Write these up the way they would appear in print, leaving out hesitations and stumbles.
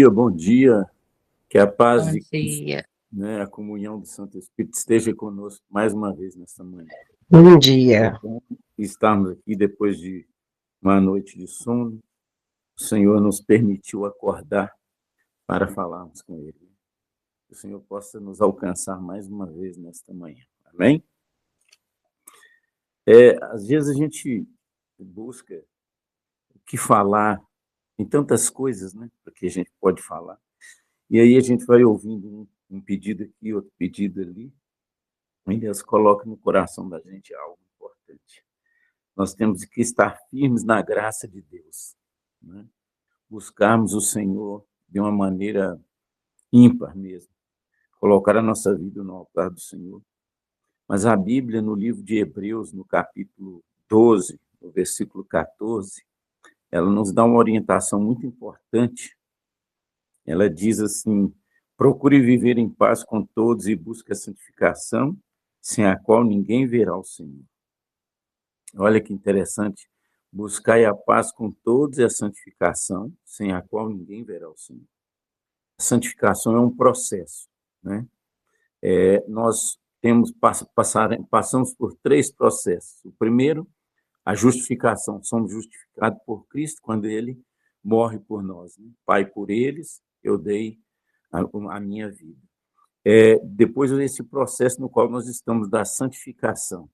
Bom dia, que a paz Bom de Cristo, dia. né, a comunhão do Santo Espírito esteja conosco mais uma vez nesta manhã. Bom dia. Bom estarmos aqui depois de uma noite de sono. O Senhor nos permitiu acordar para falarmos com Ele. Que o Senhor possa nos alcançar mais uma vez nesta manhã. Amém? Às vezes a gente busca o que falar em tantas coisas, né, porque a gente pode falar. E aí a gente vai ouvindo um pedido aqui, outro pedido ali. E Deus coloca no coração da gente algo importante. Nós temos que estar firmes na graça de Deus, né? Buscarmos o Senhor de uma maneira ímpar mesmo, colocar a nossa vida no altar do Senhor. Mas a Bíblia, no livro de Hebreus, no capítulo 12, no versículo 14, ela nos dá uma orientação muito importante. Ela diz assim: procure viver em paz com todos e busque a santificação, sem a qual ninguém verá o Senhor. Olha que interessante. Buscai a paz com todos e a santificação, sem a qual ninguém verá o Senhor. A santificação é um processo, né? Nós passamos por três processos. O primeiro, a justificação. Somos justificados por Cristo quando Ele morre por nós, né? Pai, por eles eu dei a minha vida. Depois esse processo no qual nós estamos da santificação,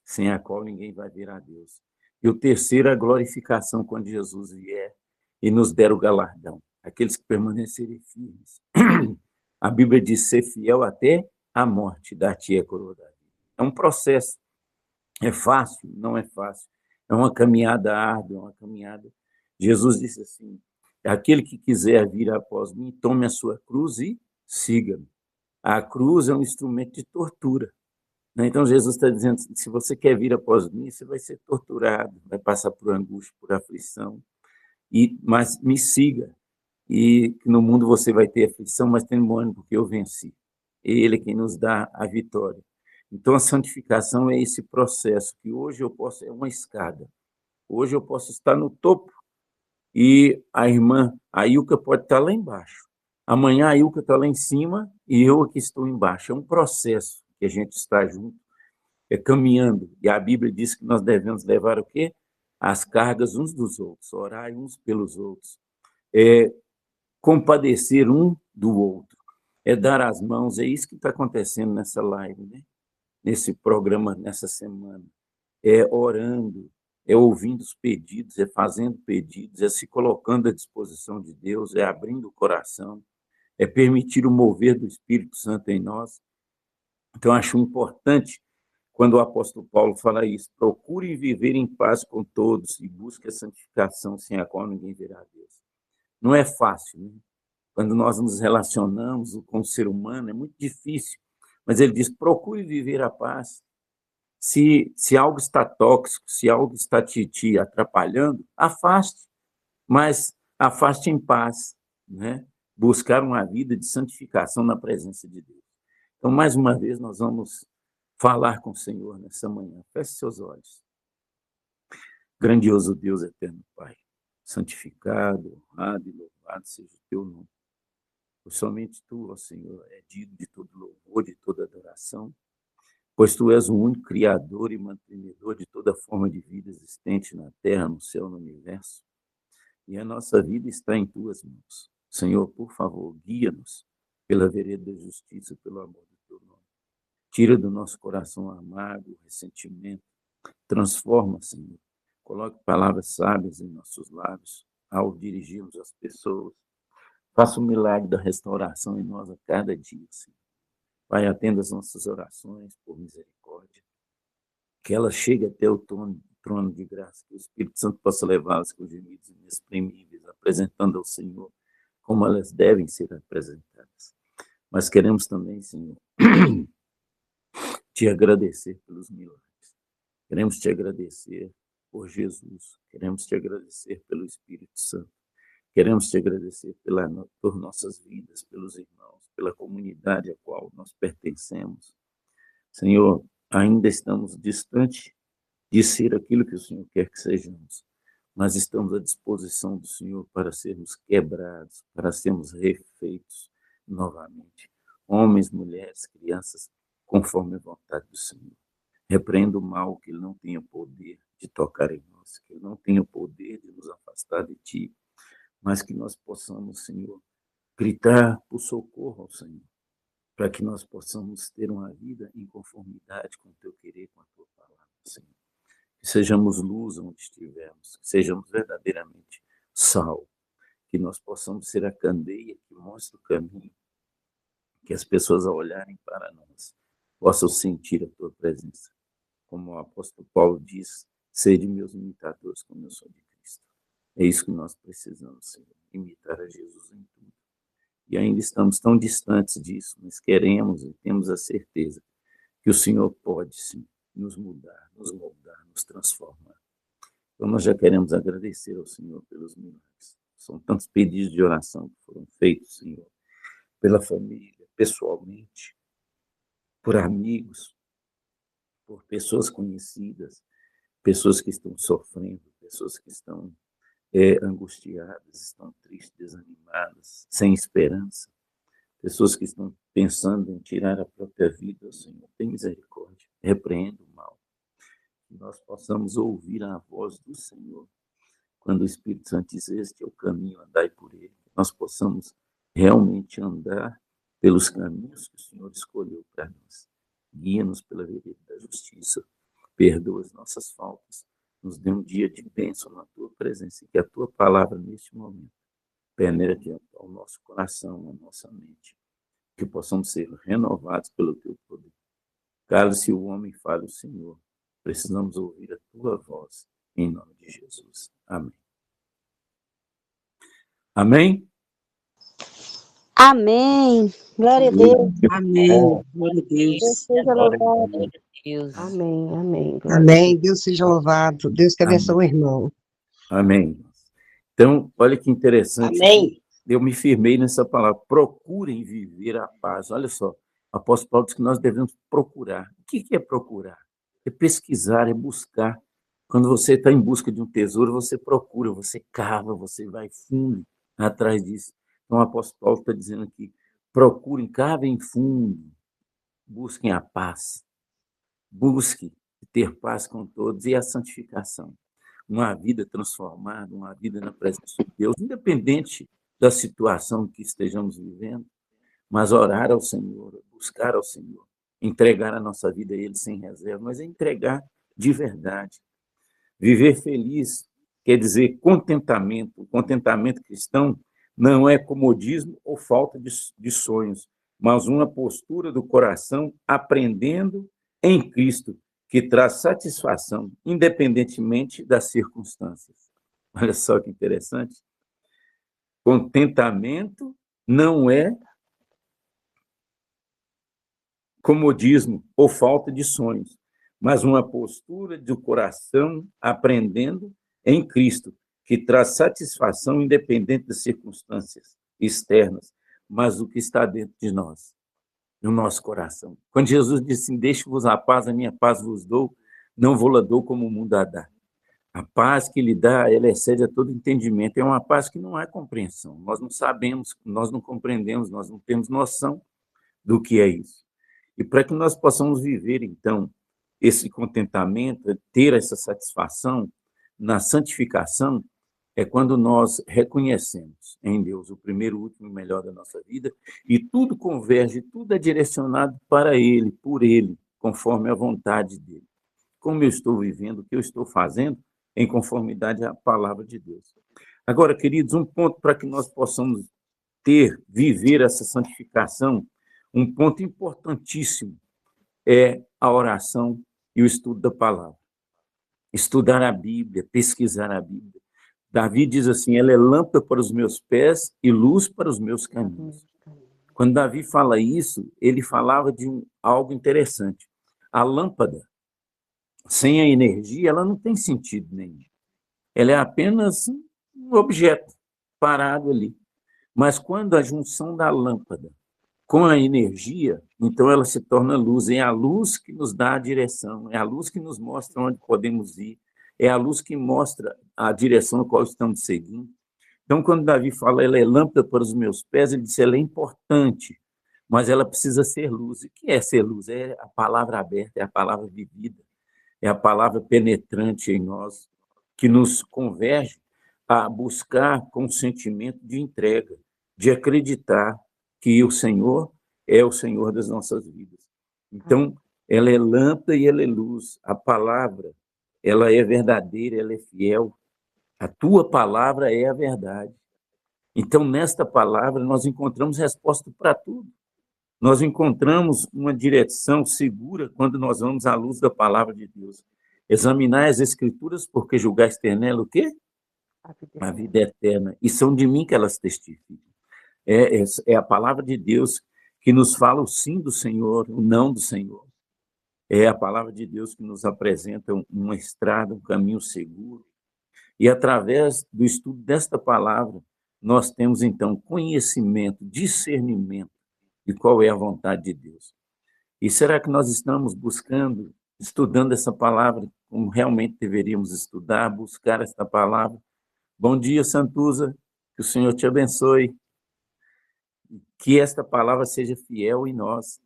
sem a qual ninguém vai ver a Deus. E o terceiro, a glorificação, quando Jesus vier e nos der o galardão. Aqueles que permanecerem firmes. A Bíblia diz: ser fiel até a morte, dar-te a coroa da vida. É um processo. É fácil? Não é fácil. É uma caminhada árdua, uma caminhada. Jesus disse assim: aquele que quiser vir após mim, tome a sua cruz e siga-me. A cruz é um instrumento de tortura. Né? Então, Jesus está dizendo: se você quer vir após mim, você vai ser torturado, vai passar por angústia, por aflição, mas me siga. E no mundo você vai ter aflição, mas tem bom ânimo, porque eu venci. Ele é quem nos dá a vitória. Então, a santificação é esse processo, que hoje eu posso, é uma escada. Hoje eu posso estar no topo e a irmã, a Ilka, pode estar lá embaixo. Amanhã a Ilka está lá em cima e eu aqui estou embaixo. É um processo que a gente está junto, caminhando. E a Bíblia diz que nós devemos levar o quê? As cargas uns dos outros, orar uns pelos outros, é compadecer um do outro, é dar as mãos. É isso que está acontecendo nessa live, né? Nesse programa, nessa semana. É orando, é ouvindo os pedidos, é fazendo pedidos, é se colocando à disposição de Deus, é abrindo o coração, é permitir o mover do Espírito Santo em nós. Então, acho importante quando o apóstolo Paulo fala isso: procure viver em paz com todos e busque a santificação, sem a qual ninguém verá a Deus. Não é fácil, né? Quando nós nos relacionamos com o ser humano, é muito difícil. Mas ele diz: procure viver a paz. Se algo está tóxico, se algo está te atrapalhando, afaste, mas afaste em paz, né? Buscar uma vida de santificação na presença de Deus. Então, mais uma vez, nós vamos falar com o Senhor nessa manhã. Feche seus olhos. Grandioso Deus, eterno Pai, santificado, honrado e louvado seja o teu nome. Pois somente tu, ó Senhor, é digno de todo louvor, de toda adoração, pois tu és o único criador e mantenedor de toda forma de vida existente na terra, no céu, no universo. E a nossa vida está em tuas mãos. Senhor, por favor, guia-nos pela vereda da justiça, pelo amor do teu nome. Tira do nosso coração amargo o ressentimento. Transforma, Senhor. Coloque palavras sábias em nossos lábios ao dirigirmos as pessoas. Faça o milagre da restauração em nós a cada dia, Senhor. Pai, atenda as nossas orações por misericórdia. Que ela chegue até o trono de graça, que o Espírito Santo possa levá-las com gemidos inexprimíveis, apresentando ao Senhor como elas devem ser apresentadas. Mas queremos também, Senhor, te agradecer pelos milagres. Queremos te agradecer por Jesus. Queremos te agradecer pelo Espírito Santo. Queremos te agradecer por nossas vidas, pelos irmãos, pela comunidade a qual nós pertencemos. Senhor, ainda estamos distante de ser aquilo que o Senhor quer que sejamos. mas estamos à disposição do Senhor para sermos quebrados, para sermos refeitos novamente. Homens, mulheres, crianças, conforme a vontade do Senhor. Repreenda o mal, que ele não tenha poder de tocar em nós, que ele não tenha poder de nos afastar de Ti, mas que nós possamos, Senhor, gritar por socorro ao Senhor, para que nós possamos ter uma vida em conformidade com o Teu querer, com a Tua palavra, Senhor. Que sejamos luz onde estivermos, que sejamos verdadeiramente sal, que nós possamos ser a candeia que mostra o caminho, que as pessoas, ao olharem para nós, possam sentir a Tua presença. Como o apóstolo Paulo diz, sede meus imitadores, como eu sou de Cristo. É isso que nós precisamos, Senhor, imitar a Jesus em tudo. E ainda estamos tão distantes disso, mas queremos e temos a certeza que o Senhor pode, sim, nos mudar, nos moldar, nos transformar. Então, nós já queremos agradecer ao Senhor pelos milagres. São tantos pedidos de oração que foram feitos, Senhor, pela família, pessoalmente, por amigos, por pessoas conhecidas, pessoas que estão sofrendo, pessoas que estão angustiadas, estão tristes, desanimadas, sem esperança, pessoas que estão pensando em tirar a própria vida. Senhor, tem misericórdia, repreenda o mal, que nós possamos ouvir a voz do Senhor, quando o Espírito Santo diz: este é o caminho, andai por ele, que nós possamos realmente andar pelos caminhos que o Senhor escolheu para nós. Guia-nos pela vereda da justiça, perdoa as nossas faltas, nos dê um dia de bênção na Tua presença, e que a Tua palavra, neste momento, penetre ao nosso coração, à nossa mente, que possamos ser renovados pelo Teu poder. Cale-se o homem, fale o Senhor. Precisamos ouvir a Tua voz, em nome de Jesus. Amém. Amém? Amém. Glória a Deus. Amém. Glória a Deus. Deus seja louvado. Deus. Amém, amém. Glória a Amém. Deus seja louvado. Deus que abençoe o irmão. Amém. Então, olha que interessante. Amém. Eu me firmei nessa palavra. Procurem viver a paz. Olha só, o apóstolo Paulo diz que nós devemos procurar. O que é procurar? É pesquisar, é buscar. Quando você está em busca de um tesouro, você procura, você cava, você vai fundo atrás disso. Então, o apóstolo Paulo está dizendo aqui: procurem, cavem fundo, busquem a paz, busque ter paz com todos e a santificação. Uma vida transformada, uma vida na presença de Deus, independente da situação que estejamos vivendo, mas orar ao Senhor, buscar ao Senhor, entregar a nossa vida a Ele sem reserva, mas é entregar de verdade. Viver feliz quer dizer contentamento. O contentamento cristão não é comodismo ou falta de sonhos, mas uma postura do coração aprendendo em Cristo, que traz satisfação, independentemente das circunstâncias. Olha só que interessante. Contentamento não é comodismo ou falta de sonhos, mas uma postura do coração aprendendo em Cristo, que traz satisfação independente das circunstâncias externas, mas do que está dentro de nós, no nosso coração. Quando Jesus disse: deixe-vos a paz, a minha paz vos dou, não vou-la dou como o mundo a dá. A paz que Ele dá, ela excede a todo entendimento. É uma paz que não há compreensão. Nós não sabemos, nós não compreendemos, nós não temos noção do que é isso. E para que nós possamos viver, então, esse contentamento, ter essa satisfação na santificação, é quando nós reconhecemos em Deus o primeiro, o último e o melhor da nossa vida, e tudo converge, tudo é direcionado para Ele, por Ele, conforme a vontade dEle. Como eu estou vivendo, o que eu estou fazendo, em conformidade à palavra de Deus. Agora, queridos, um ponto para que nós possamos viver essa santificação, um ponto importantíssimo é a oração e o estudo da palavra. Estudar a Bíblia, pesquisar a Bíblia. Davi diz assim: ela é lâmpada para os meus pés e luz para os meus caminhos. Quando Davi fala isso, ele falava de algo interessante. A lâmpada, sem a energia, ela não tem sentido nenhum. Ela é apenas um objeto parado ali. Mas quando a junção da lâmpada com a energia, então ela se torna luz. É a luz que nos dá a direção, é a luz que nos mostra onde podemos ir, é a luz que mostra a direção a qual estamos seguindo. Então, quando Davi fala, ela é lâmpada para os meus pés, ele diz, ela é importante, mas ela precisa ser luz. E o que é ser luz? É a palavra aberta, é a palavra vivida, é a palavra penetrante em nós, que nos converge a buscar com sentimento de entrega, de acreditar que o Senhor é o Senhor das nossas vidas. Então, ela é lâmpada e ela é luz. A palavra, ela é verdadeira, ela é fiel. A tua palavra é a verdade. Então, nesta palavra, nós encontramos resposta para tudo. Nós encontramos uma direção segura quando nós vamos à luz da palavra de Deus. Examinar as Escrituras, porque julgar externelo o quê? A vida eterna. E são de mim que elas testificam. É a palavra de Deus que nos fala o sim do Senhor, o não do Senhor. É a palavra de Deus que nos apresenta uma estrada, um caminho seguro. E através do estudo desta palavra, nós temos então conhecimento, discernimento de qual é a vontade de Deus. E será que nós estamos buscando, estudando essa palavra como realmente deveríamos estudar, buscar esta palavra? Bom dia, Santuza, que o Senhor te abençoe, que esta palavra seja fiel em nós,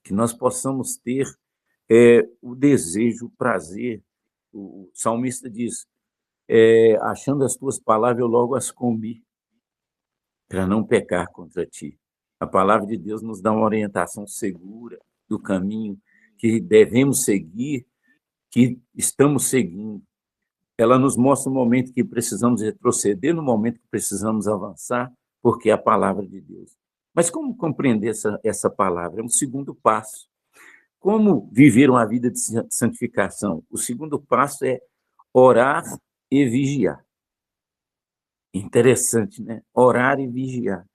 que nós possamos ter o desejo, o prazer. O salmista diz, achando as tuas palavras, eu logo as comi, para não pecar contra ti. A palavra de Deus nos dá uma orientação segura do caminho que devemos seguir, que estamos seguindo. Ela nos mostra o momento que precisamos retroceder, no momento que precisamos avançar, porque é a palavra de Deus. Mas como compreender essa palavra? É um segundo passo. Como viver uma vida de santificação? O segundo passo é orar e vigiar. Interessante, né? Orar e vigiar.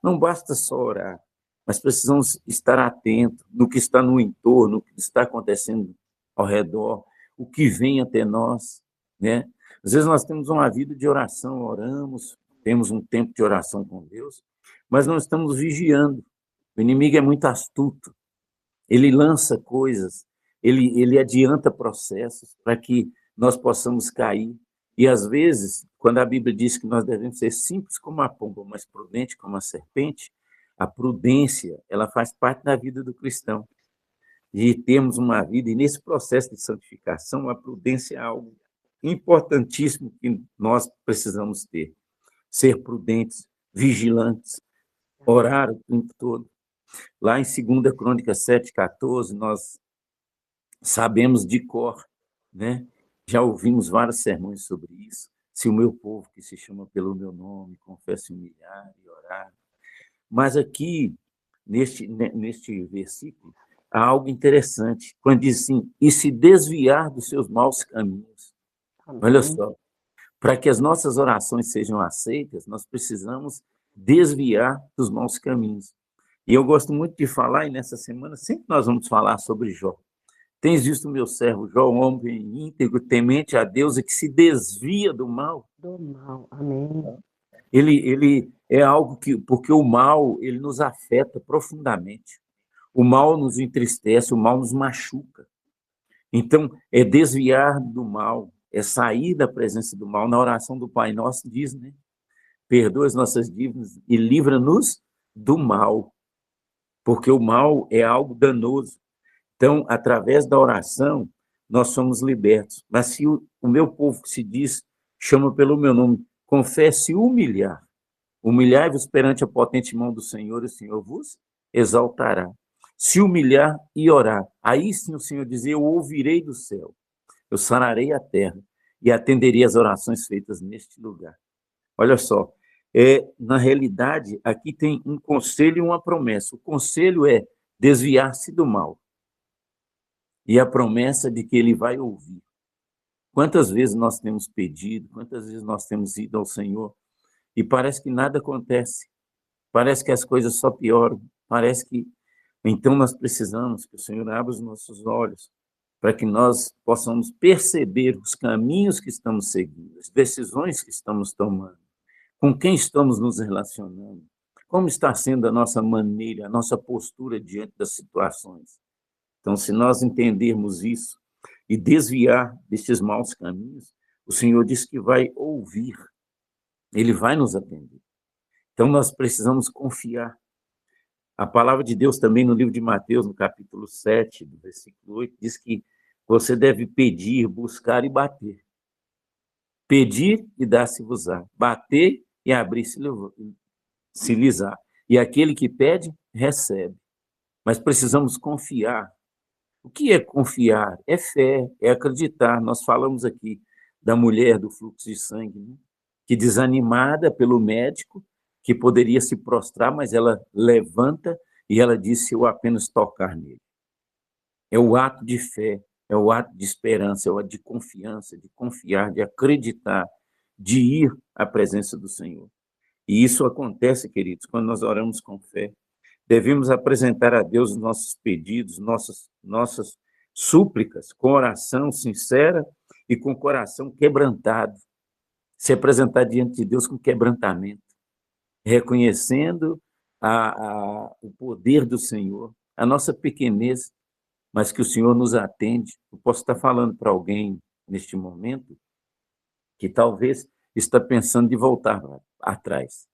Não basta só orar, mas precisamos estar atentos no que está no entorno, no que está acontecendo ao redor, o que vem até nós, né? Às vezes nós temos uma vida de oração, oramos, temos um tempo de oração com Deus, mas não estamos vigiando. O inimigo é muito astuto, ele lança coisas, ele adianta processos para que nós possamos cair. E, às vezes, quando a Bíblia diz que nós devemos ser simples como a pomba, mas prudente como a serpente, a prudência, ela faz parte da vida do cristão. E temos uma vida, e nesse processo de santificação, a prudência é algo importantíssimo que nós precisamos ter. Ser prudentes, vigilantes, orar o tempo todo. Lá em 2 Crônicas 7:14, nós sabemos de cor, né? Já ouvimos vários sermões sobre isso. Se o meu povo, que se chama pelo meu nome, confessa humilhar e orar. Mas aqui, neste versículo, há algo interessante, quando diz assim, e se desviar dos seus maus caminhos. Olha só, para que as nossas orações sejam aceitas, nós precisamos desviar dos maus caminhos. E eu gosto muito de falar, e nessa semana sempre nós vamos falar sobre Jó. Tens visto o meu servo Jó, um homem íntegro, temente a Deus e que se desvia do mal? Do mal, amém. Ele é algo que, porque o mal, ele nos afeta profundamente. O mal nos entristece, o mal nos machuca. Então, é desviar do mal, é sair da presença do mal. Na oração do Pai Nosso diz, né? Perdoa as nossas dívidas e livra-nos do mal, porque o mal é algo danoso. Então, através da oração, nós somos libertos. Mas se o meu povo que se diz, chama pelo meu nome, confesse e humilhar, humilhai-vos perante a potente mão do Senhor, e o Senhor vos exaltará. Se humilhar e orar, aí sim o Senhor diz, eu ouvirei do céu, eu sararei a terra e atenderei as orações feitas neste lugar. Olha só, na realidade, aqui tem um conselho e uma promessa. O conselho é desviar-se do mal. E a promessa de que ele vai ouvir. Quantas vezes nós temos pedido, quantas vezes nós temos ido ao Senhor e parece que nada acontece, parece que as coisas só pioram, parece que... Então nós precisamos que o Senhor abra os nossos olhos para que nós possamos perceber os caminhos que estamos seguindo, as decisões que estamos tomando, com quem estamos nos relacionando, como está sendo a nossa maneira, a nossa postura diante das situações. Então, se nós entendermos isso, e desviar destes maus caminhos, o Senhor diz que vai ouvir, Ele vai nos atender. Então, nós precisamos confiar. A palavra de Deus também no livro de Mateus, no capítulo 7, do versículo 8, diz que você deve pedir, buscar e bater. Pedir e dar-se-vos-á. Bater e abrir-se-lhes-á. E aquele que pede, recebe. Mas precisamos confiar. O que é confiar? É fé, é acreditar. Nós falamos aqui da mulher do fluxo de sangue, né? Que desanimada pelo médico, que poderia se prostrar, mas ela levanta e ela diz: se eu apenas tocar nele. É o ato de fé, é o ato de esperança, é o ato de confiança, de confiar, de acreditar, de ir à presença do Senhor. E isso acontece, queridos, quando nós oramos com fé. Devemos apresentar a Deus os nossos pedidos, nossas súplicas, com oração sincera e com coração quebrantado. Se apresentar diante de Deus com quebrantamento, reconhecendo o poder do Senhor, a nossa pequenez, mas que o Senhor nos atende. Eu posso estar falando para alguém neste momento que talvez está pensando em voltar atrás,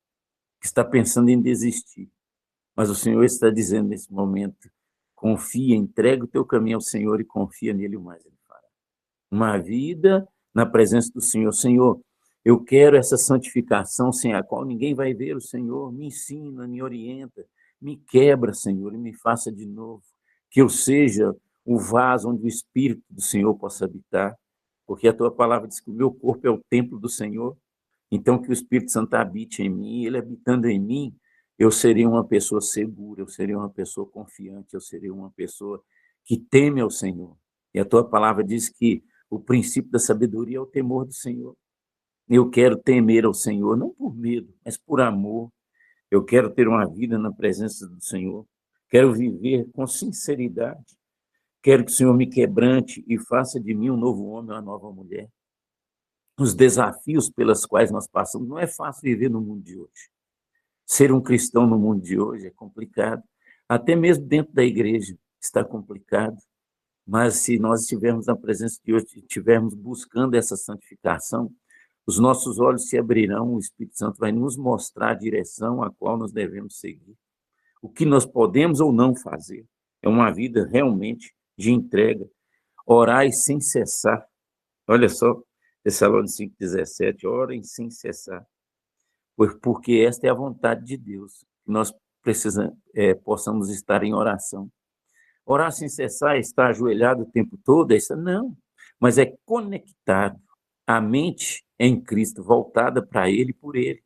que está pensando em desistir. Mas o Senhor está dizendo nesse momento: confia, entrega o teu caminho ao Senhor e confia nele, o mais ele fará. Uma vida na presença do Senhor. Senhor, eu quero essa santificação sem a qual ninguém vai ver o Senhor. Me ensina, me orienta, me quebra, Senhor, e me faça de novo. Que eu seja o vaso onde o Espírito do Senhor possa habitar, porque a tua palavra diz que o meu corpo é o templo do Senhor. Então, que o Espírito Santo habite em mim, ele habitando em mim, eu serei uma pessoa segura, eu serei uma pessoa confiante, eu serei uma pessoa que teme ao Senhor. E a tua palavra diz que o princípio da sabedoria é o temor do Senhor. Eu quero temer ao Senhor, não por medo, mas por amor. Eu quero ter uma vida na presença do Senhor. Quero viver com sinceridade. Quero que o Senhor me quebrante e faça de mim um novo homem, uma nova mulher. Os desafios pelos quais nós passamos, não é fácil viver no mundo de hoje. Ser um cristão no mundo de hoje é complicado. Até mesmo dentro da igreja está complicado. Mas se nós estivermos na presença de Deus, estivermos buscando essa santificação, os nossos olhos se abrirão, o Espírito Santo vai nos mostrar a direção a qual nós devemos seguir. O que nós podemos ou não fazer. É uma vida realmente de entrega. Orai sem cessar. Olha só, Tessalonicenses 5,17, orem sem cessar. Porque esta é a vontade de Deus, que nós possamos estar em oração. Orar sem cessar, estar ajoelhado o tempo todo, não, mas é conectado, a mente em Cristo, voltada para Ele e por Ele.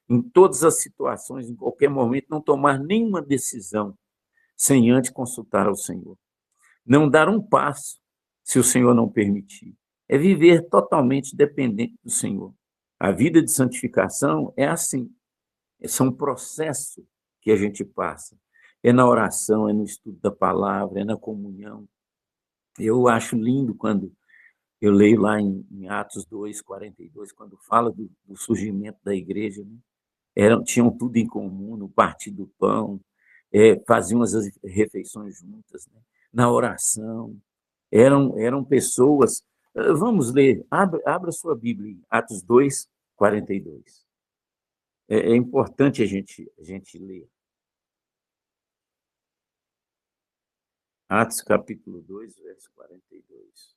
Em todas as situações, em qualquer momento, não tomar nenhuma decisão sem antes consultar ao Senhor. Não dar um passo se o Senhor não permitir. É viver totalmente dependente do Senhor. A vida de santificação é assim. É um processo que a gente passa. É na oração, é no estudo da palavra, é na comunhão. Eu acho lindo quando eu leio lá em Atos 2:42, quando fala do surgimento da igreja, né? Tinham tudo em comum, no partir do pão, faziam as refeições juntas, né? Na oração. Eram pessoas. Vamos ler, abra sua Bíblia, em Atos 2:42. É importante a gente ler. Atos capítulo 2, verso 42.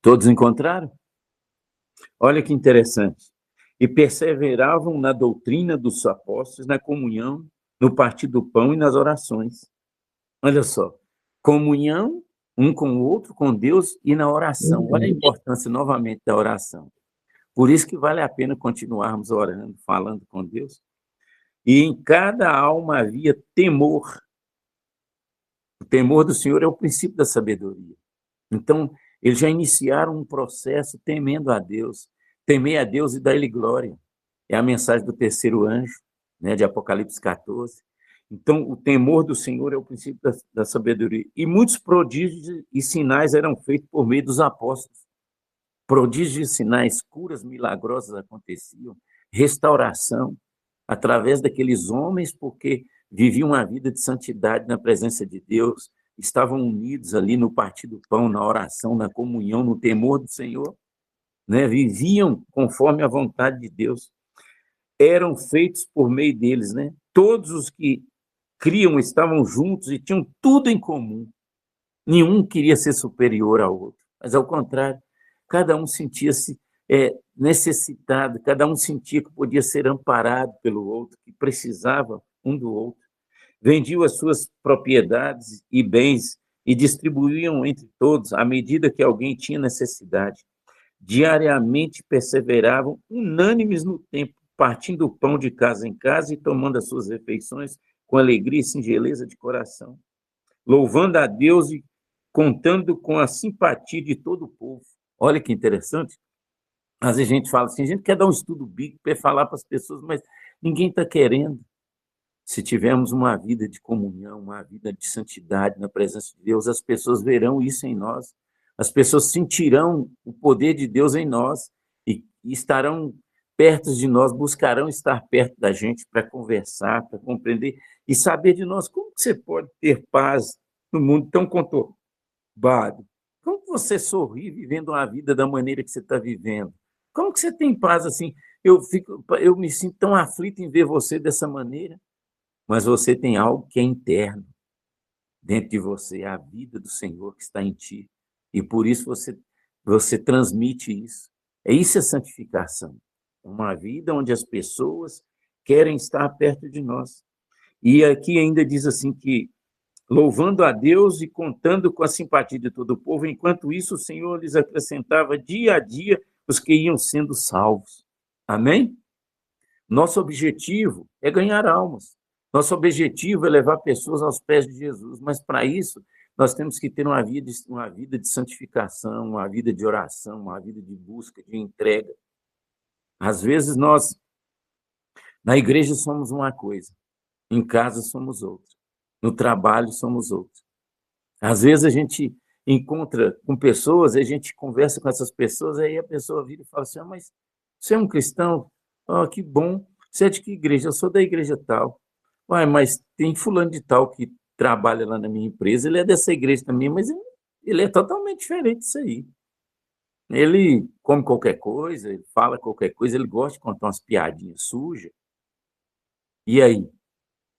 Todos encontraram? Olha que interessante. E perseveravam na doutrina dos apóstolos, na comunhão, no partir do pão e nas orações. Olha só, comunhão um com o outro, com Deus e na oração. Olha a importância novamente da oração. Por isso que vale a pena continuarmos orando, falando com Deus. E em cada alma havia temor. O temor do Senhor é o princípio da sabedoria. Então, eles já iniciaram um processo temendo a Deus. Temer a Deus e dar-lhe glória. É a mensagem do terceiro anjo, né, de Apocalipse 14. Então, o temor do Senhor é o princípio da sabedoria. E muitos prodígios e sinais eram feitos por meio dos apóstolos. Prodígios e sinais, curas milagrosas aconteciam, restauração, através daqueles homens, porque viviam uma vida de santidade na presença de Deus, estavam unidos ali no partir do pão, na oração, na comunhão, no temor do Senhor, né? Viviam conforme a vontade de Deus, eram feitos por meio deles, né? Todos os que criam estavam juntos e tinham tudo em comum. Nenhum queria ser superior ao outro, mas ao contrário, cada um sentia-se necessitado, cada um sentia que podia ser amparado pelo outro, que precisava um do outro. Vendiam as suas propriedades e bens e distribuíam entre todos à medida que alguém tinha necessidade. Diariamente perseveravam unânimes no templo, partindo o pão de casa em casa e tomando as suas refeições com alegria e singeleza de coração, louvando a Deus e contando com a simpatia de todo o povo. Olha que interessante. Às vezes a gente fala assim, a gente quer dar um estudo bíblico para falar para as pessoas, mas ninguém está querendo. Se tivermos uma vida de comunhão, uma vida de santidade na presença de Deus, as pessoas verão isso em nós. As pessoas sentirão o poder de Deus em nós e estarão perto de nós, buscarão estar perto da gente para conversar, para compreender e saber de nós. Como que você pode ter paz no mundo tão conturbado? Como que você sorri vivendo uma vida da maneira que você está vivendo? Como que você tem paz assim? Eu me sinto tão aflito em ver você dessa maneira, mas você tem algo que é interno dentro de você, a vida do Senhor que está em ti, e por isso você transmite isso. Isso é santificação, uma vida onde as pessoas querem estar perto de nós. E aqui ainda diz assim que louvando a Deus e contando com a simpatia de todo o povo, enquanto isso o Senhor lhes acrescentava dia a dia os que iam sendo salvos. Amém? Nosso objetivo é ganhar almas. Nosso objetivo é levar pessoas aos pés de Jesus, mas para isso nós temos que ter uma vida de santificação, uma vida de oração, uma vida de busca, de entrega. Às vezes nós, na igreja, somos uma coisa, em casa somos outra, no trabalho somos outra. Às vezes a gente encontra com pessoas, a gente conversa com essas pessoas, aí a pessoa vira e fala assim, mas você é um cristão? Oh, que bom. Você é de que igreja? Eu sou da igreja tal. Uai, mas tem fulano de tal que trabalha lá na minha empresa, ele é dessa igreja também, mas ele é totalmente diferente disso aí. Ele come qualquer coisa, ele fala qualquer coisa, ele gosta de contar umas piadinhas sujas. E aí?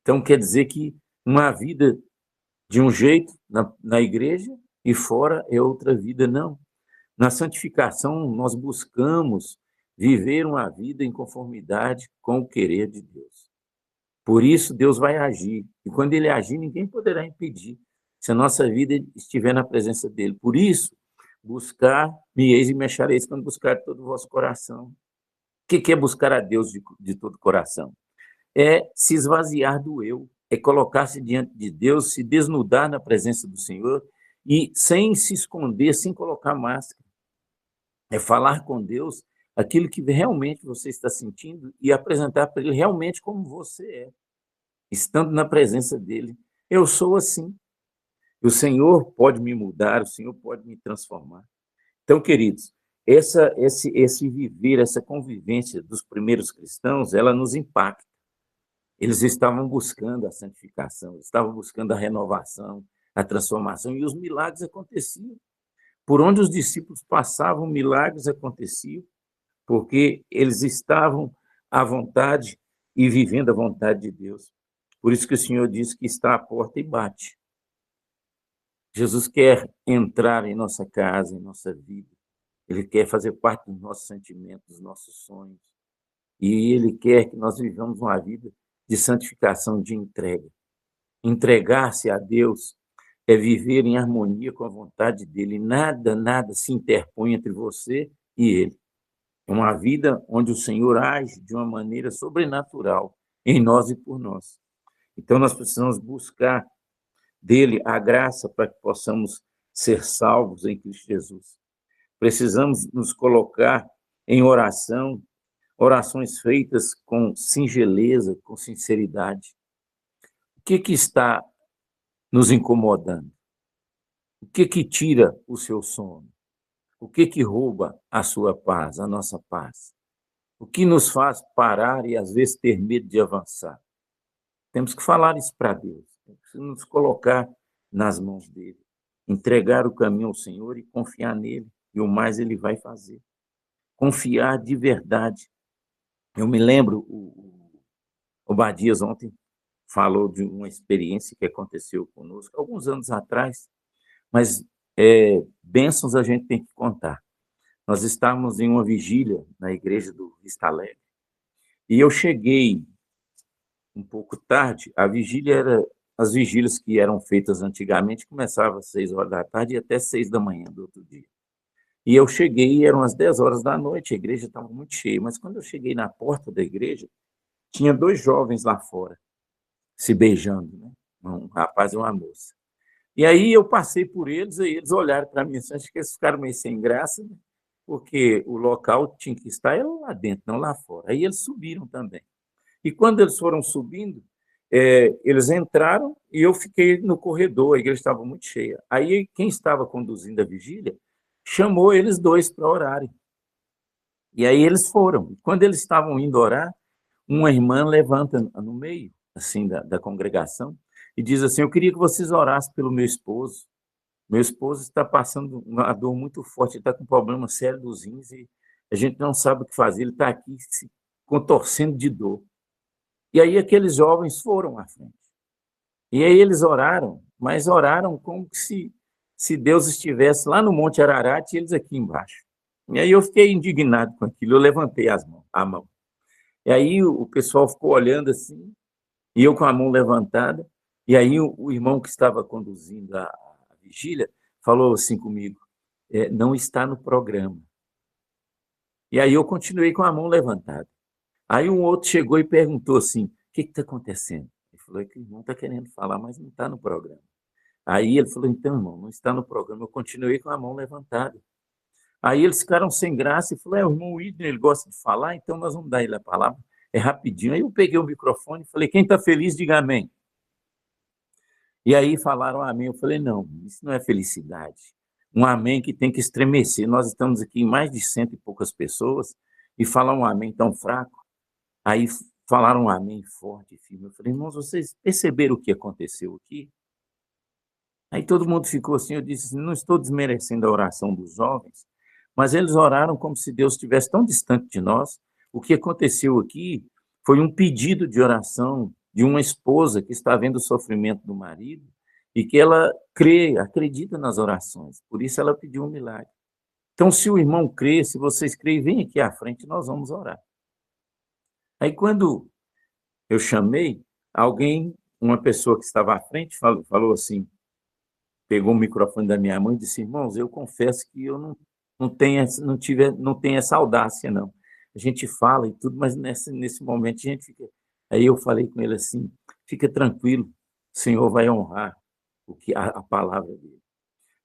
Então quer dizer que uma vida de um jeito na igreja e fora é outra vida, não. Na santificação, nós buscamos viver uma vida em conformidade com o querer de Deus. Por isso, Deus vai agir. E quando Ele agir, ninguém poderá impedir, se a nossa vida estiver na presença dEle. Por isso, buscar-me eis e me achareis quando buscar todo o vosso coração. O que é buscar a Deus de todo o coração? É se esvaziar do eu, é colocar-se diante de Deus, se desnudar na presença do Senhor e sem se esconder, sem colocar máscara. É falar com Deus aquilo que realmente você está sentindo e apresentar para Ele realmente como você é, estando na presença dEle. Eu sou assim. O Senhor pode me mudar, o Senhor pode me transformar. Então, queridos, esse viver, essa convivência dos primeiros cristãos, ela nos impacta. Eles estavam buscando a santificação, estavam buscando a renovação, a transformação, e os milagres aconteciam. Por onde os discípulos passavam, milagres aconteciam, porque eles estavam à vontade e vivendo a vontade de Deus. Por isso que o Senhor diz que está à porta e bate. Jesus quer entrar em nossa casa, em nossa vida. Ele quer fazer parte dos nossos sentimentos, dos nossos sonhos. E Ele quer que nós vivamos uma vida de santificação, de entrega. Entregar-se a Deus é viver em harmonia com a vontade dEle. Nada se interpõe entre você e Ele. É uma vida onde o Senhor age de uma maneira sobrenatural em nós e por nós. Então, nós precisamos buscar dEle a graça para que possamos ser salvos em Cristo Jesus. Precisamos nos colocar em oração, orações feitas com singeleza, com sinceridade. que está nos incomodando? O que tira o seu sono? O que rouba a sua paz, a nossa paz? O que nos faz parar e, às vezes, ter medo de avançar? Temos que falar isso para Deus, temos que nos colocar nas mãos dele, entregar o caminho ao Senhor e confiar nele, e o mais ele vai fazer. Confiar de verdade. Eu me lembro, o Badias ontem falou de uma experiência que aconteceu conosco alguns anos atrás, mas bênçãos a gente tem que contar. Nós estávamos em uma vigília na igreja do Vista Alegre, e eu cheguei um pouco tarde. A vigília era as vigílias que eram feitas antigamente, começava às 6 horas da tarde e até 6 da manhã do outro dia. E eu cheguei, eram as 10 horas da noite, a igreja estava muito cheia, mas quando eu cheguei na porta da igreja, tinha 2 jovens lá fora, se beijando, né? Um rapaz e uma moça. E aí eu passei por eles, e eles olharam para mim, acho que eles ficaram meio sem graça, né? Porque o local tinha que estar era lá dentro, não lá fora. Aí eles subiram também. E quando eles foram subindo, eles entraram e eu fiquei no corredor, a igreja estava muito cheia. Aí quem estava conduzindo a vigília chamou eles 2 para orarem. E aí eles foram. E quando eles estavam indo orar, uma irmã levanta no meio assim da congregação e diz assim: eu queria que vocês orassem pelo meu esposo. Meu esposo está passando uma dor muito forte, ele está com um problema sério dos rins e a gente não sabe o que fazer, ele está aqui se contorcendo de dor. E aí aqueles jovens foram à frente. E aí eles oraram, mas oraram como se Deus estivesse lá no Monte Ararat e eles aqui embaixo. E aí eu fiquei indignado com aquilo, eu levantei a mão. E aí o pessoal ficou olhando assim, e eu com a mão levantada, e aí o irmão que estava conduzindo a vigília falou assim comigo: não está no programa. E aí eu continuei com a mão levantada. Aí um outro chegou e perguntou assim: o que está acontecendo? Ele falou que o irmão está querendo falar, mas não está no programa. Aí ele falou: então, irmão, não está no programa. Eu continuei com a mão levantada. Aí eles ficaram sem graça e falaram: o irmão Widner, ele gosta de falar, então nós vamos dar ele a palavra. É rapidinho. Aí eu peguei o microfone e falei: quem está feliz, diga amém. E aí falaram amém. Eu falei: não, isso não é felicidade. Um amém que tem que estremecer. Nós estamos aqui em mais de 100 e poucas pessoas e falar um amém tão fraco. Aí falaram um amém forte, firme. Eu falei: irmãos, vocês perceberam o que aconteceu aqui? Aí todo mundo ficou assim. Eu disse assim: não estou desmerecendo a oração dos jovens, mas eles oraram como se Deus estivesse tão distante de nós. O que aconteceu aqui foi um pedido de oração de uma esposa que está vendo o sofrimento do marido e que ela crê, acredita nas orações. Por isso ela pediu um milagre. Então, se o irmão crê, se vocês creem, vem aqui à frente, nós vamos orar. Aí, quando eu chamei, uma pessoa que estava à frente, falou assim, pegou o microfone da minha mãe e disse: irmãos, eu confesso que eu não tenho essa audácia, não. A gente fala e tudo, mas nesse momento a gente fica... Aí eu falei com ele assim: fica tranquilo, o Senhor vai honrar a palavra dele.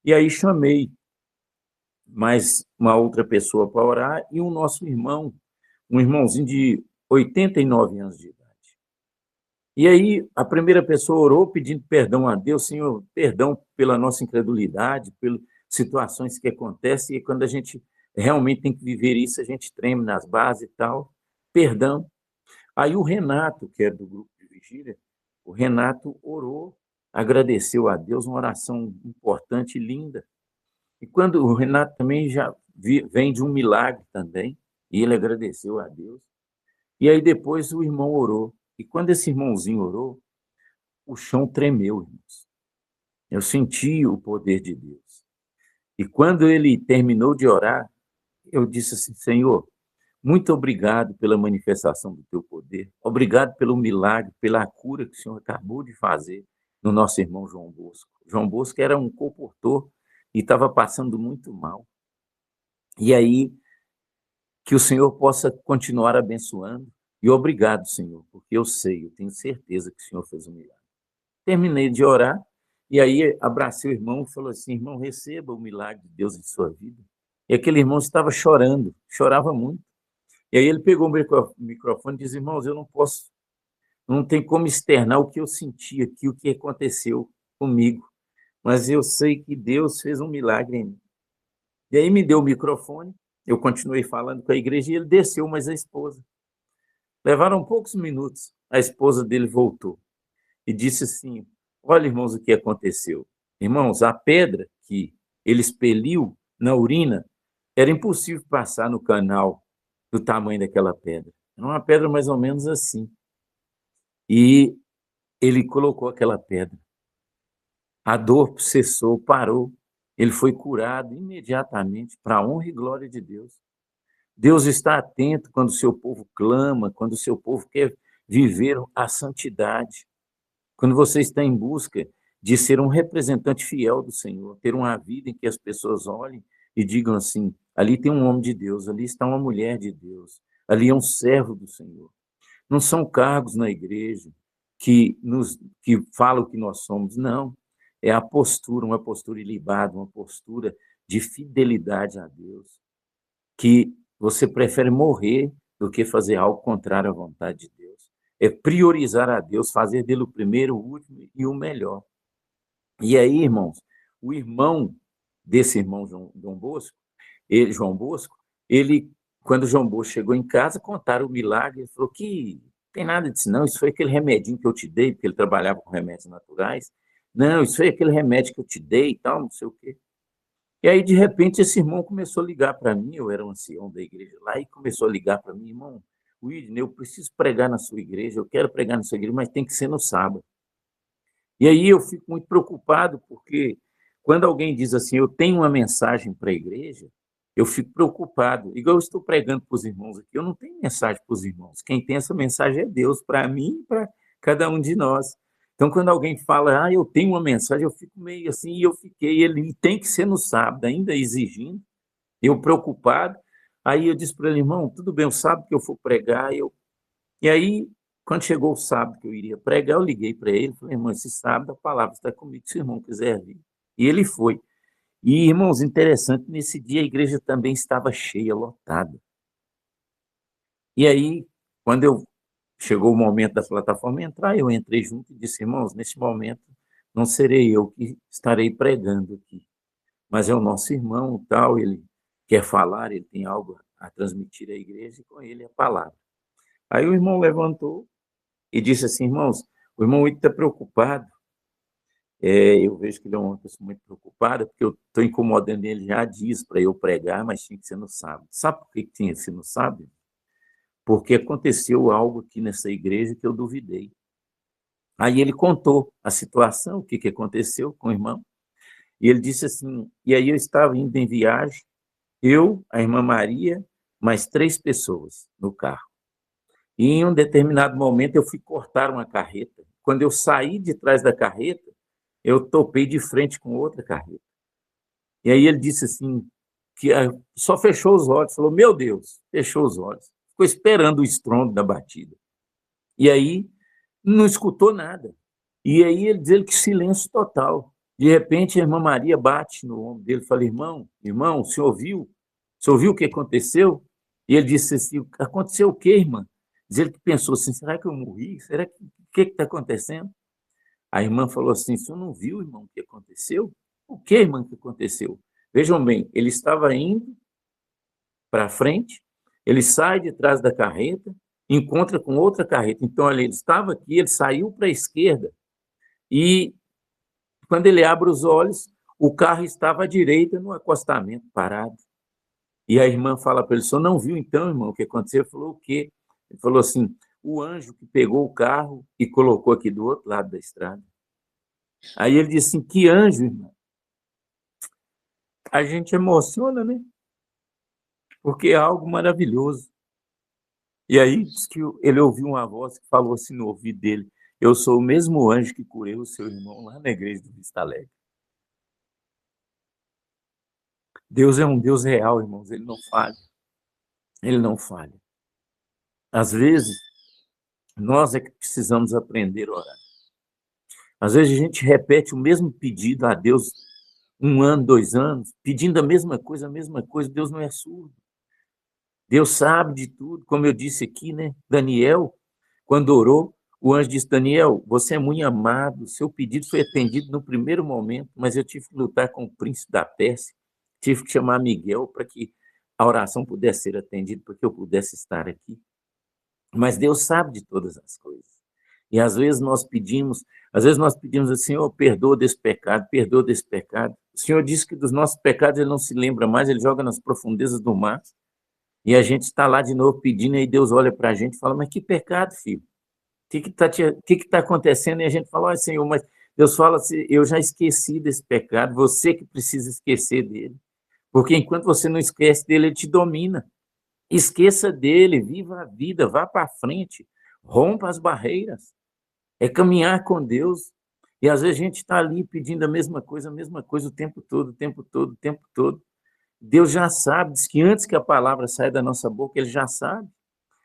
E aí chamei mais uma outra pessoa para orar e um nosso irmão, um irmãozinho de 89 anos de idade. E aí a primeira pessoa orou pedindo perdão a Deus: Senhor, perdão pela nossa incredulidade, pelas situações que acontecem, e quando a gente realmente tem que viver isso, a gente treme nas bases e tal. Perdão. Aí o Renato, que é do grupo de vigília, o Renato orou, agradeceu a Deus, uma oração importante e linda. E quando o Renato também já vem de um milagre também, e ele agradeceu a Deus. E aí depois o irmão orou. E quando esse irmãozinho orou, o chão tremeu, irmãos. Eu senti o poder de Deus. E quando ele terminou de orar, eu disse assim: Senhor, muito obrigado pela manifestação do teu poder. Obrigado pelo milagre, pela cura que o Senhor acabou de fazer no nosso irmão João Bosco. João Bosco era um comportor e estava passando muito mal. E aí, que o Senhor possa continuar abençoando. E obrigado, Senhor, porque eu sei, eu tenho certeza que o Senhor fez um milagre. Terminei de orar, e aí abracei o irmão e falou assim: irmão, receba o milagre de Deus em sua vida. E aquele irmão estava chorando, chorava muito. E aí ele pegou o microfone e disse: irmãos, eu não não tem como externar o que eu senti aqui, o que aconteceu comigo. Mas eu sei que Deus fez um milagre em mim. E aí me deu o microfone, eu continuei falando com a igreja e ele desceu, mas a esposa. Levaram poucos minutos, a esposa dele voltou e disse assim: olha, irmãos, o que aconteceu. Irmãos, a pedra que ele expeliu na urina era impossível passar no canal do tamanho daquela pedra. Era uma pedra mais ou menos assim. E ele colocou aquela pedra. A dor cessou, parou. Ele foi curado imediatamente, para a honra e glória de Deus. Deus está atento quando o seu povo clama, quando o seu povo quer viver a santidade. Quando você está em busca de ser um representante fiel do Senhor, ter uma vida em que as pessoas olhem e digam assim: ali tem um homem de Deus, ali está uma mulher de Deus, ali é um servo do Senhor. Não são cargos na igreja que falam que nós somos, não. É a postura, uma postura ilibada, uma postura de fidelidade a Deus, que você prefere morrer do que fazer algo contrário à vontade de Deus. É priorizar a Deus, fazer dele o primeiro, o último e o melhor. E aí, irmãos, o irmão desse irmão João Bosco, ele, quando João Bosco chegou em casa, contaram o milagre, ele falou que tem nada disso não, isso foi aquele remedinho que eu te dei, porque ele trabalhava com remédios naturais. Não, isso foi aquele remédio que eu te dei e tal, não sei o quê. E aí, de repente, esse irmão começou a ligar para mim, eu era um ancião da igreja lá, e começou a ligar para mim: irmão, Widney, eu preciso pregar na sua igreja, eu quero pregar na sua igreja, mas tem que ser no sábado. E aí eu fico muito preocupado, porque quando alguém diz assim, eu tenho uma mensagem para a igreja, eu fico preocupado. Igual eu estou pregando para os irmãos aqui, eu não tenho mensagem para os irmãos. Quem tem essa mensagem é Deus, para mim e para cada um de nós. Então, quando alguém fala, eu tenho uma mensagem, eu fico meio assim, e eu fiquei, ele tem que ser no sábado, ainda exigindo, eu preocupado. Aí eu disse para ele: irmão, tudo bem, o sábado que eu for pregar, E aí, quando chegou o sábado que eu iria pregar, eu liguei para ele, falei: irmão, esse sábado a palavra está comigo, se o irmão quiser vir. E ele foi. E, irmãos, interessante, nesse dia a igreja também estava cheia, lotada. E aí, quando chegou o momento da plataforma entrar, eu entrei junto e disse: irmãos, nesse momento não serei eu que estarei pregando aqui, mas é o nosso irmão, tal, ele quer falar, ele tem algo a transmitir à igreja, e com ele a palavra. Aí o irmão levantou e disse assim: irmãos, o irmão está preocupado. Eu vejo que ele é uma pessoa muito preocupada, porque eu estou incomodando ele já diz para eu pregar, mas tinha que ser no sábado. Sabe por que tinha que ser no sábado? Porque aconteceu algo aqui nessa igreja que eu duvidei. Aí ele contou a situação, o que aconteceu com o irmão, e ele disse assim: e aí eu estava indo em viagem, eu, a irmã Maria, mais 3 pessoas no carro. E em um determinado momento eu fui cortar uma carreta. Quando eu saí de trás da carreta, eu topei de frente com outra carreta. E aí ele disse assim, que só fechou os olhos, falou: meu Deus, fechou os olhos. Ficou esperando o estrondo da batida. E aí não escutou nada. E aí ele diz que silêncio total. De repente a irmã Maria bate no ombro dele e fala: irmão, o senhor ouviu? O senhor viu o que aconteceu? E ele disse assim: aconteceu o quê, irmã? Diz ele que pensou assim: será que eu morri? Será que o que está acontecendo? A irmã falou assim: o senhor não viu, irmão, o que aconteceu? O que, irmã, que aconteceu? Vejam bem, ele estava indo para frente, ele sai de trás da carreta, encontra com outra carreta. Então, ele estava aqui, ele saiu para a esquerda e, quando ele abre os olhos, o carro estava à direita no acostamento, parado. E a irmã fala para ele: o senhor não viu então, irmão, o que aconteceu? Ele falou: o quê? Ele falou assim: o anjo que pegou o carro e colocou aqui do outro lado da estrada. Aí ele disse assim: que anjo, irmão? A gente emociona, né? Porque é algo maravilhoso. E aí diz que ele ouviu uma voz que falou assim no ouvido dele: eu sou o mesmo anjo que curei o seu irmão lá na igreja do Vista Alegre. Deus é um Deus real, irmãos, ele não falha. Ele não falha. Às vezes, nós é que precisamos aprender a orar. Às vezes a gente repete o mesmo pedido a Deus 1 ano, 2 anos, pedindo a mesma coisa. Deus não é surdo. Deus sabe de tudo, como eu disse aqui, né? Daniel, quando orou, O anjo disse: Daniel, você é muito amado, seu pedido foi atendido no primeiro momento, mas eu tive que lutar com o príncipe da Pérsia, tive que chamar Miguel para que a oração pudesse ser atendida, para que eu pudesse estar aqui. Mas Deus sabe de todas as coisas. E às vezes nós pedimos assim: Senhor, perdoa desse pecado, perdoa desse pecado. O Senhor disse que dos nossos pecados ele não se lembra mais, ele joga nas profundezas do mar. E a gente está lá de novo pedindo, e aí Deus olha para a gente e fala: mas que pecado, filho? O que está acontecendo? E a gente fala: olha, Senhor, mas Deus fala assim: eu já esqueci desse pecado, você que precisa esquecer dele. Porque enquanto você não esquece dele, ele te domina. Esqueça dele, viva a vida, vá para frente, rompa as barreiras. É caminhar com Deus. E às vezes a gente está ali pedindo a mesma coisa o tempo todo, o tempo todo, o tempo todo. Deus já sabe, diz que antes que a palavra saia da nossa boca, ele já sabe.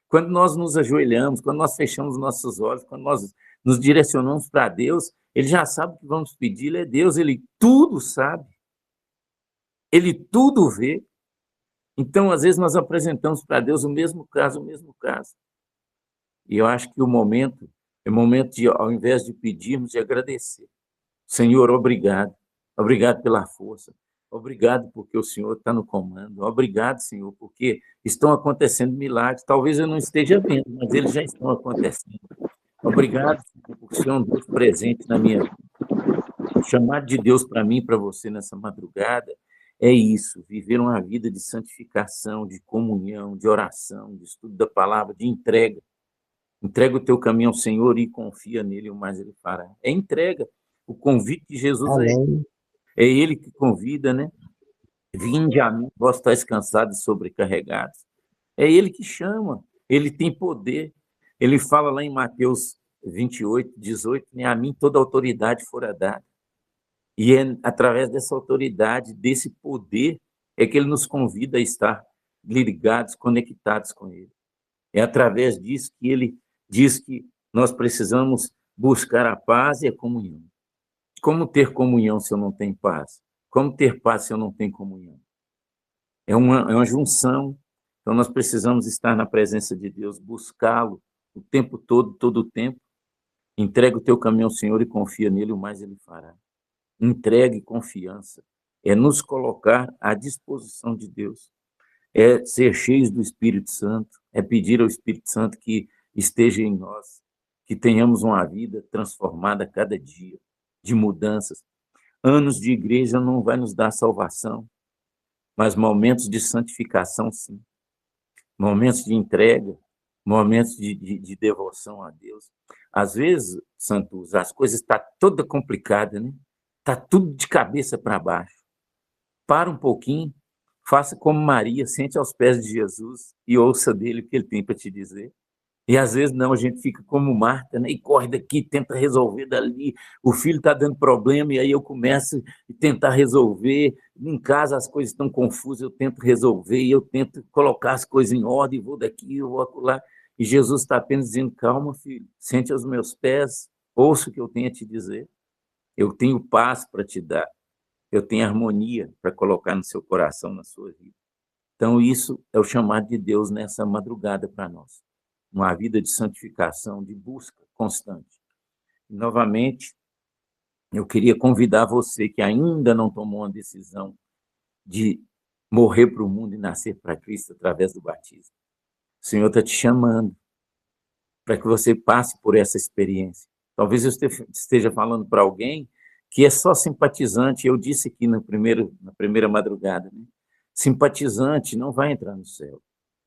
Quando nós nos ajoelhamos, quando nós fechamos nossos olhos, quando nós nos direcionamos para Deus, ele já sabe o que vamos pedir, ele é Deus, ele tudo sabe, ele tudo vê. Então, às vezes, nós apresentamos para Deus o mesmo caso, o mesmo caso. E eu acho que o momento é momento de, ao invés de pedirmos, de agradecer. Senhor, obrigado. Obrigado pela força. Obrigado porque o Senhor está no comando. Obrigado, Senhor, porque estão acontecendo milagres. Talvez eu não esteja vendo, mas eles já estão acontecendo. Obrigado, Senhor, por ser um Deus presente na minha vida. O chamado de Deus para mim e para você nessa madrugada é isso: viver uma vida de santificação, de comunhão, de oração, de estudo da palavra, de entrega. Entrega o teu caminho ao Senhor e confia nele, o mais ele fará. É entrega. O convite de Jesus Amém. é ele que convida, né? Vinde a mim, vós estáis cansados e sobrecarregados. É ele que chama, ele tem poder. Ele fala lá em Mateus 28, 18, né? A mim toda autoridade fora dada. E é através dessa autoridade, desse poder, é que ele nos convida a estar ligados, conectados com ele. É através disso que ele diz que nós precisamos buscar a paz e a comunhão. Como ter comunhão se eu não tenho paz? Como ter paz se eu não tenho comunhão? É uma junção. Então, nós precisamos estar na presença de Deus, buscá-lo o tempo todo o tempo. Entrega o teu caminho ao Senhor e confia nele, o mais ele fará. Entrega e confiança. É nos colocar à disposição de Deus. É ser cheios do Espírito Santo. É pedir ao Espírito Santo que esteja em nós, que tenhamos uma vida transformada a cada dia, de mudanças. Anos de igreja não vai nos dar salvação, mas momentos de santificação, sim. Momentos de entrega, momentos de devoção a Deus. Às vezes, Santos, as coisas estão toda complicada, né? Está tudo de cabeça para baixo. Para um pouquinho, faça como Maria, sente aos pés de Jesus e ouça dele o que ele tem para te dizer. E às vezes não, a gente fica como Marta, né? E corre daqui, tenta resolver dali. O filho está dando problema e aí eu começo a tentar resolver. Em casa as coisas estão confusas, eu tento resolver, e eu tento colocar as coisas em ordem, vou daqui, eu vou acolá. E Jesus está apenas dizendo: calma, filho, sente aos meus pés, ouça o que eu tenho a te dizer. Eu tenho paz para te dar, eu tenho harmonia para colocar no seu coração, na sua vida. Então, isso é o chamado de Deus nessa madrugada para nós. Uma vida de santificação, de busca constante. E, novamente, eu queria convidar você que ainda não tomou uma decisão de morrer para o mundo e nascer para Cristo através do batismo. O Senhor está te chamando para que você passe por essa experiência. Talvez eu esteja falando para alguém que é só simpatizante. Eu disse aqui na primeira madrugada, né? Simpatizante não vai entrar no céu.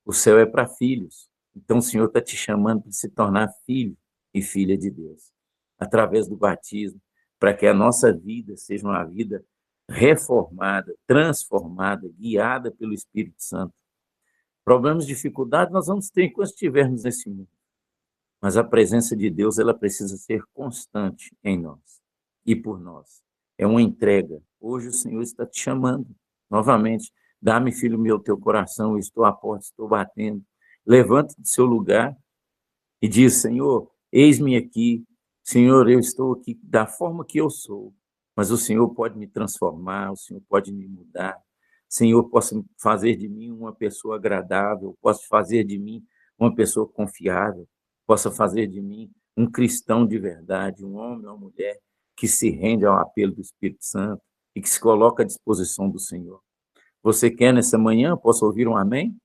O céu é para filhos. Então, o Senhor está te chamando para se tornar filho e filha de Deus, através do batismo, para que a nossa vida seja uma vida reformada, transformada, guiada pelo Espírito Santo. Problemas, dificuldades nós vamos ter enquanto estivermos nesse mundo, mas a presença de Deus ela precisa ser constante em nós e por nós. É uma entrega. Hoje o Senhor está te chamando novamente. Dá-me, filho meu, teu coração, eu estou à porta, estou batendo. Levanta do seu lugar e diz: Senhor, eis-me aqui. Senhor, eu estou aqui da forma que eu sou, mas o Senhor pode me transformar, o Senhor pode me mudar. Senhor, posso fazer de mim uma pessoa agradável, posso fazer de mim uma pessoa confiável, possa fazer de mim um cristão de verdade, um homem ou uma mulher que se rende ao apelo do Espírito Santo e que se coloca à disposição do Senhor. Você quer nessa manhã? Posso ouvir um amém?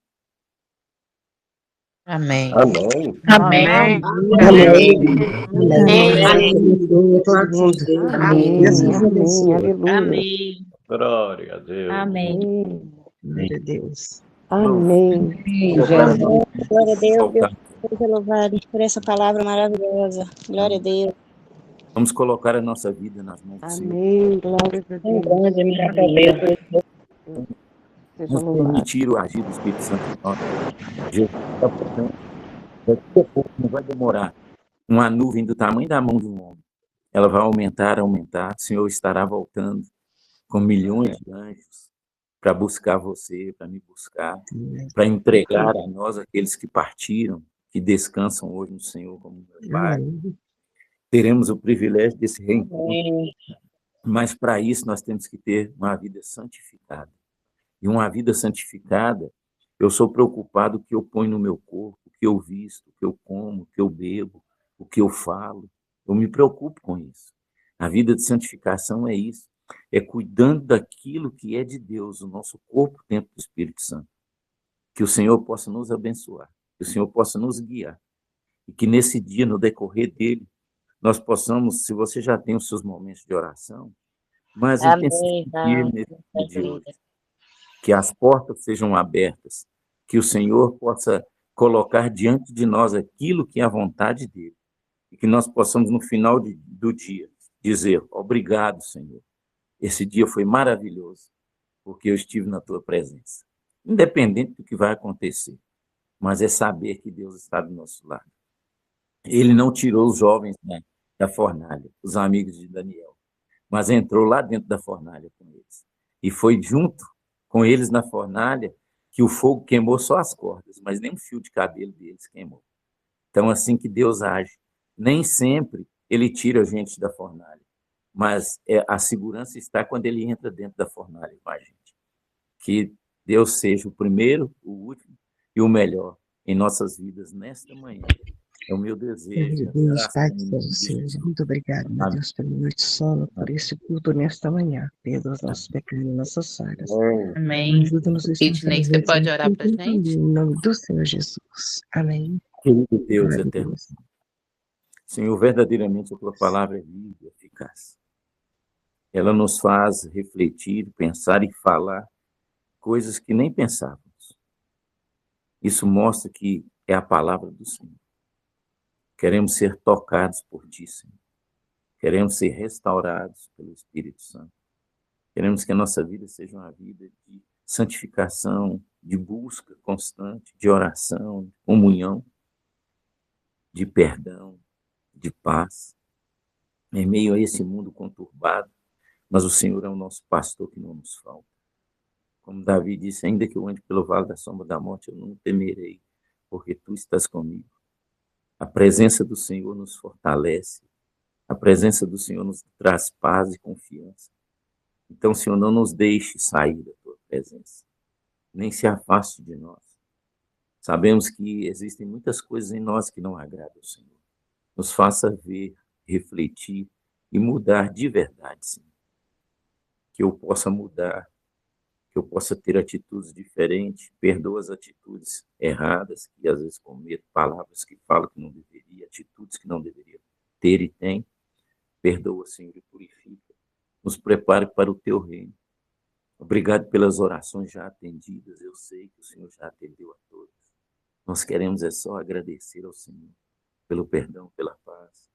Amém. Amém. Amém. Amém. Abençoe a todo mundo. Amém, Deus vos amém, abençoe. aleluia. Amém. Glória a Deus. Amém. Amém. Glória a Deus. Amém. Colocar- Glória a Deus, Deus colocar- seja louvado por essa palavra maravilhosa. Glória a Deus. Vamos colocar a nossa vida nas mãos do Senhor. Amém. Glória a Um Deus. grande maravilhoso. Seja Vamos louvado. permitir o agir do Espírito Santo em nós. Jesus está portando. Daqui a pouco, não vai demorar. Uma nuvem do tamanho da mão de um homem. Ela vai aumentar, aumentar. O Senhor estará voltando com milhões de anjos para buscar você, para me buscar, para entregar a nós aqueles que partiram, que descansam hoje no Senhor como meu Pai. Amém. Teremos o privilégio desse reencontro, Amém. mas para isso nós temos que ter uma vida santificada. E uma vida santificada, eu sou preocupado com o que eu ponho no meu corpo, o que eu visto, o que eu como, o que eu bebo, o que eu falo. Eu me preocupo com isso. A vida de santificação é isso. É cuidando daquilo que é de Deus, o nosso corpo dentro do Espírito Santo. Que o Senhor possa nos abençoar, que o Senhor possa nos guiar. E que nesse dia, no decorrer dele, nós possamos, se você já tem os seus momentos de oração, mas Amém. intensifique nesse dia de hoje. Que as portas sejam abertas, que o Senhor possa colocar diante de nós aquilo que é a vontade dele, e que nós possamos, no final do dia, dizer: obrigado, Senhor. Esse dia foi maravilhoso, porque eu estive na tua presença. Independente do que vai acontecer, mas é saber que Deus está do nosso lado. Ele não tirou os jovens, né, da fornalha, os amigos de Daniel, mas entrou lá dentro da fornalha com eles. E foi junto com eles na fornalha que o fogo queimou só as cordas, mas nem um fio de cabelo deles queimou. Então, assim que Deus age, nem sempre ele tira a gente da fornalha, mas a segurança está quando ele entra dentro da fornalha com a gente. Que Deus seja o primeiro, o último e o melhor em nossas vidas nesta manhã. É o meu desejo. Glória a Deus, Pai do céu, Senhor. Muito obrigado, meu Deus, pela noite de sono, por esse culto nesta manhã. Perdoa os nossos pecados e nossas falhas. Amém. Ajuda-nos a Ednei, você pode orar pra gente? Em nome do Senhor Jesus. Amém. Querido Deus Glória a eterno, Deus. Senhor, verdadeiramente a tua palavra é viva e eficaz. Ela nos faz refletir, pensar e falar coisas que nem pensávamos. Isso mostra que é a palavra do Senhor. Queremos ser tocados por ti, Senhor. Queremos ser restaurados pelo Espírito Santo. Queremos que a nossa vida seja uma vida de santificação, de busca constante, de oração, de comunhão, de perdão, de paz. Em meio a esse mundo conturbado, mas o Senhor é o nosso pastor que não nos falta. Como Davi disse: ainda que eu ande pelo vale da sombra da morte, eu não temerei, porque tu estás comigo. A presença do Senhor nos fortalece, a presença do Senhor nos traz paz e confiança. Então, Senhor, não nos deixe sair da tua presença, nem se afaste de nós. Sabemos que existem muitas coisas em nós que não agradam ao Senhor. Nos faça ver, refletir e mudar de verdade, Senhor. Que eu possa mudar, que eu possa ter atitudes diferentes, perdoa as atitudes erradas, que às vezes cometo, palavras que falo que não deveria, atitudes que não deveria ter e tem. Perdoa, Senhor, e purifica. Nos prepare para o teu reino. Obrigado pelas orações já atendidas. Eu sei que o Senhor já atendeu a todas. Nós queremos é só agradecer ao Senhor pelo perdão, pela paz.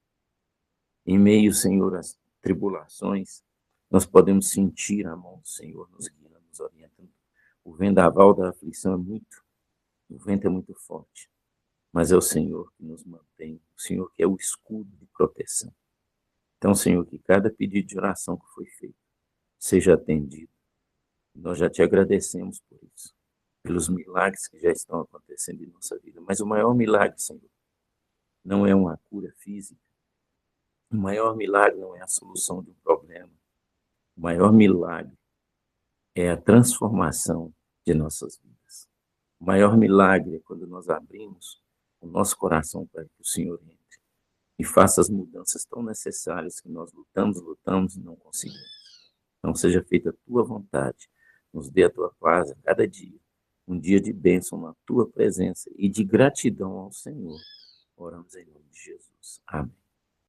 Em meio, Senhor, às tribulações, nós podemos sentir a mão do Senhor nos guiando, nos orientando. O vendaval da aflição o vento é muito forte, mas é o Senhor que nos mantém, o Senhor que é o escudo de proteção. Então, Senhor, que cada pedido de oração que foi feito seja atendido. Nós já te agradecemos por isso, pelos milagres que já estão acontecendo em nossa vida. Mas o maior milagre, Senhor, não é uma cura física. O maior milagre não é a solução de um problema. O maior milagre é a transformação de nossas vidas. O maior milagre é quando nós abrimos o nosso coração para que o Senhor entre. e faça as mudanças tão necessárias que nós lutamos e não conseguimos. Então seja feita a tua vontade, nos dê a tua paz a cada dia, um dia de bênção na tua presença e de gratidão ao Senhor. Oramos em nome de Jesus. Amém.